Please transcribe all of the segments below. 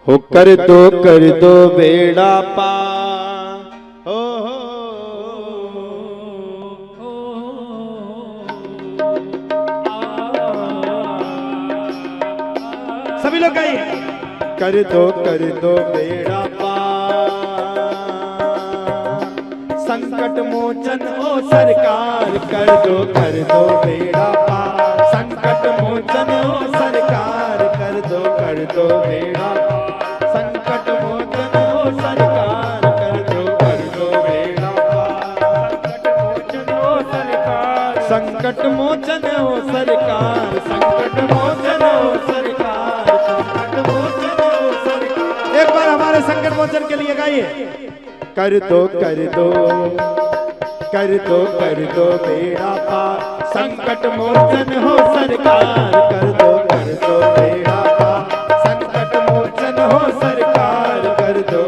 हो कर दो बेड़ा पार हो सभी लोग गाइए। कर दो बेड़ा पार संकट मोचन ओ सरकार कर दो बेड़ा पार संकट मोचन ओ सरकार कर दो बेड़ा संकट मोचन ओ सरकार कर दो बेड़ा पार संकट मोचन ओ सरकार संकट मोचन ओ सरकार संकट मोचन ओ सरकार। एक बार हमारे संकट मोचन के लिए गाइए। कर दो बेड़ा पार संकट मोचन हो सरकार कर दो बेड़ा पार संकट मोचन हो सरकार कर दो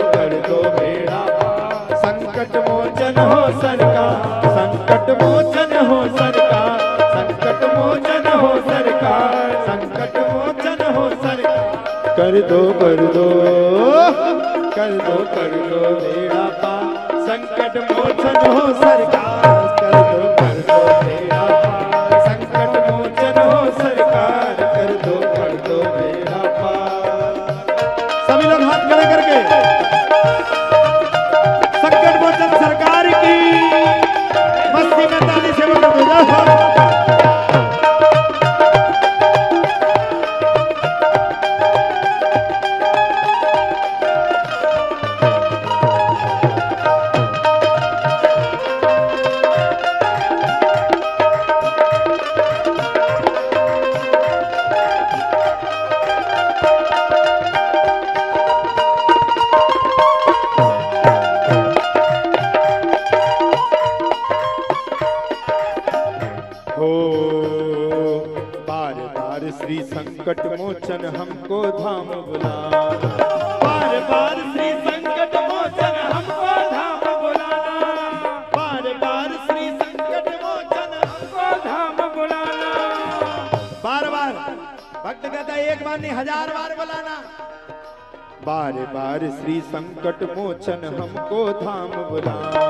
बेड़ा पार संकट मोचन हो सरकार संकट मोचन हो सरकार संकट मोचन हो सरकार संकट मोचन हो सरकार। कर दो बेड़ा पार संकट मोचन हो सरकार कर दो बेड़ा पार संकट मोचन हो सरकार कर दो बेड़ा पार। सभी लोग हाथ खड़े करके संकट मोचन सरकार की मस्ती में ताली से बोल दो। बार बार श्री संकट मोचन हमको धाम बुलाना बार बार श्री संकट मोचन हमको धाम बुलाना बार बार श्री संकट मोचन हमको धाम बुलाना। बार बार भक्त कहता है एक बार नहीं 1000 बार बुलाना। बार बार श्री संकट मोचन हमको धाम बुलाना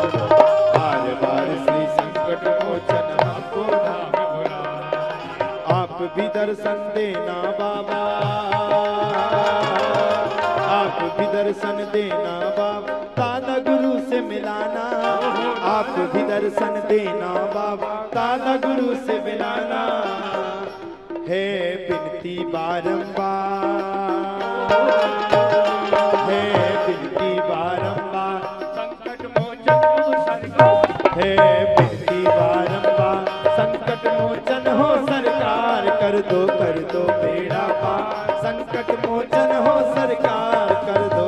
बार बार श्री संकट मोचन हमको धाम बुलाना। आप भी दर्शन देना बाबा आप भी दर्शन देना बाबा दादा गुरु से मिलाना आप भी दर्शन देना बाबा दादा गुरु से मिलाना है बिनती बारंबार है बिनती बारंबार संकट मोचन हो सरकार है बिनती बारंबार संकट मोचन हो सरकार कर दो बेड़ा पार संकट मोचन हो सरकार कर दो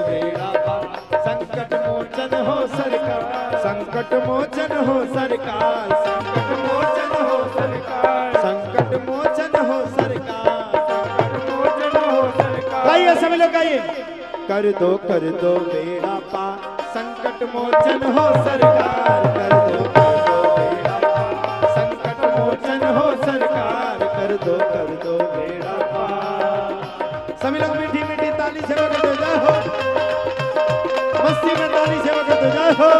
बेड़ा पार संकट मोचन हो सरकार संकट मोचन हो सरकार संकट मोचन हो सरकार संकट मोचन हो सरकार संकट मोचन हो सरकार। गाइए सभी लोग गाइए। कर दो बेड़ा पार संकट मोचन हो सरकार कर दो बेड़ा पार संकट मोचन हो सरकार कर दो बेड़ा पार। सभी लोग मीठी मीठी ताली से बजाते हो जय हो मस्ती में ताली से बजाते हो जय हो।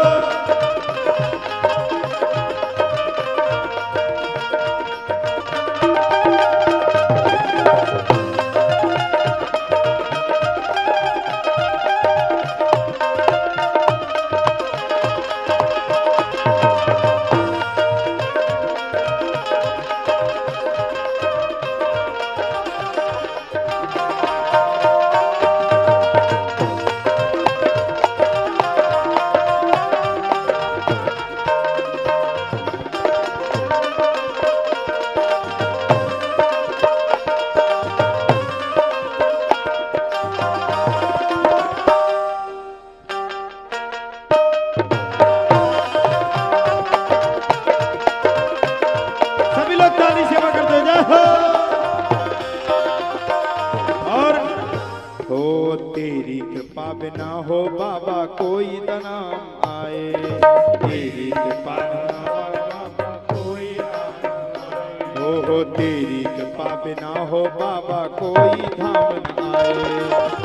तेरी कृपा बिना हो बाबा कोई दनाम आए तेरी कृपा बिना बाबा कोई दनाम आए। हो तेरी कृपा बिना हो बाबा कोई धाम न आए,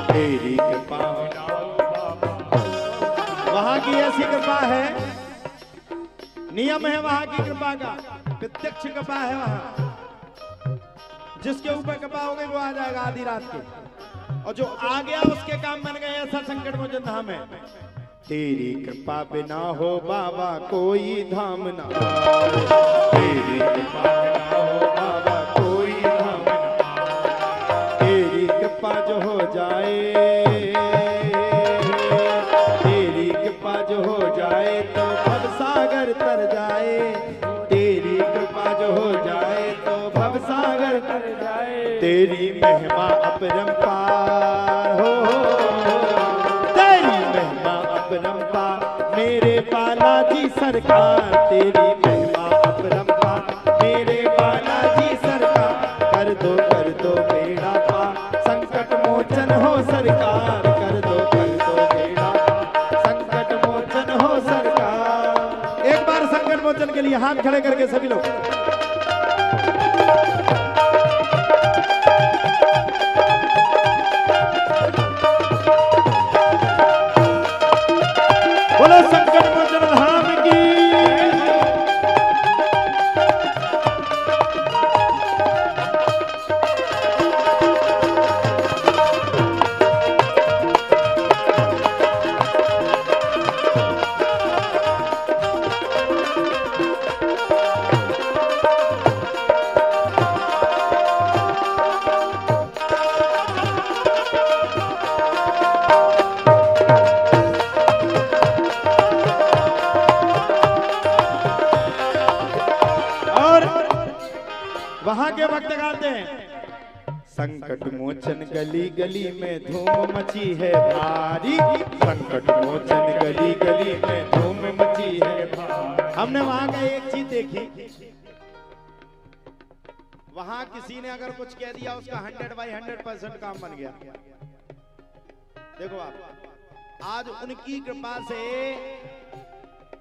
तेरी कृपा बिना हो बाबा। वहां की ऐसी कृपा है, नियम है वहां की कृपा का, प्रत्यक्ष कृपा है वहां। जिसके ऊपर कृपा हो गई वो आ जाएगा आधी रात के, और जो आ गया उसके काम बन गए। ऐसा संकट मोचन धाम है। तेरी कृपा बिना हो बाबा कोई धाम न आए, तेरी कृपा बिना हो बाबा कोई धाम न आए, तेरी कृपा जो हो जाए, तेरी कृपा जो हो जाए तो भव सागर तर जाए, तेरी कृपा जो हो जाए तो भव सागर तर जाए, तेरी महिमा अपरंपार हो, तेरी महिमा अपरंपार मेरे बालाजी सरकार, तेरी महिमा अपरंपार मेरे बालाजी सरकार, कर दो बेड़ा पार, संकट मोचन हो सरकार, कर दो बेड़ा पार, संकट मोचन हो सरकार। एक बार संकट मोचन के लिए हाथ खड़े करके सभी लोग। बोलो संकट मोचन धाम की। वहां के भक्त गाते हैं, संकट मोचन गली गली में धूम मची है भारी, संकट मोचन गली गली में धूम मची है भारी। हमने वहां का एक चीज देखी, वहां किसी ने अगर कुछ कह दिया उसका 100/100% काम बन गया। देखो आप, आज उनकी कृपा से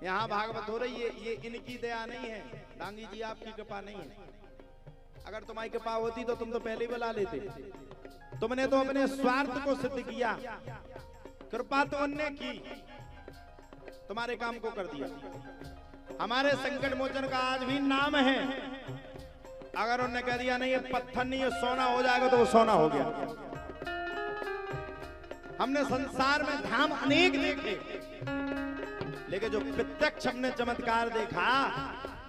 यहाँ भागवत हो रही है, ये इनकी दया नहीं है, डांगी जी आपकी कृपा नहीं है। अगर तुम्हारी कृपा होती तो तुम तो पहले ही बुला लेते। तुमने तो अपने स्वार्थ को सिद्ध किया, कृपा तो उनने की, तुम्हारे काम को कर दिया। हमारे संकट मोचन का आज भी नाम है। अगर उन्होंने कह दिया नहीं ये पत्थर नहीं ये सोना हो जाएगा तो वो सोना हो गया। हमने संसार में धाम अनेक देखे, लेकिन जो प्रत्यक्ष हमने चमत्कार देखा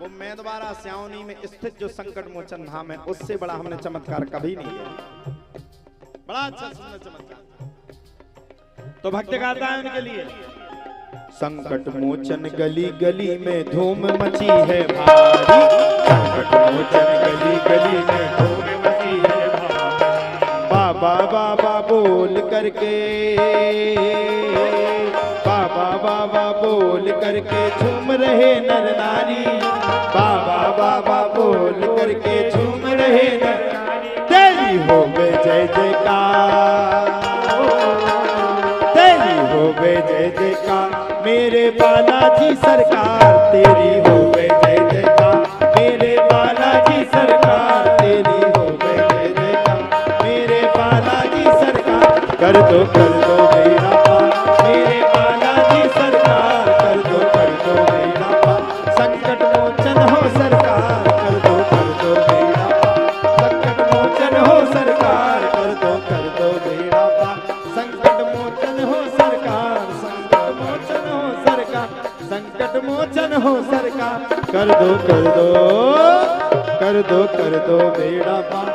वो मैदवारा स्याउनी में स्थित जो संकट मोचन धाम है, उससे बड़ा हमने चमत्कार कभी नहीं किया। बड़ा अच्छा सुंदर चमत्कार। तो भक्त गाता है उनके लिए, संकट मोचन गली गली में धूम मची है भारी, संकट मोचन गली गली में धूम मची है भारी। बाबा बाबा बोल करके, बाबा बाबा बोल करके झूम रहे नर नारी, बाबा बाबा बोल करके झूम रहे नर नारी। तेरी हो गए जय जयकार, तेरी हो गए जय जयकार मेरे बालाजी सरकार, तेरी हो गए जय जयकार मेरे बालाजी सरकार, तेरी हो गए जय जयकार मेरे बालाजी सरकार। कर दो बेड़ा पार मेरे बालाजी सरकार, कर दो बेड़ा पार, संकट मोचन हो सरकार, कर दो बेड़ा पार, संकट मोचन हो सरकार, कर दो बेड़ा पार, संकट मोचन हो सरकार, संकट मोचन हो सरकार, संकट मोचन हो सरकार। कर दो बेड़ा पार।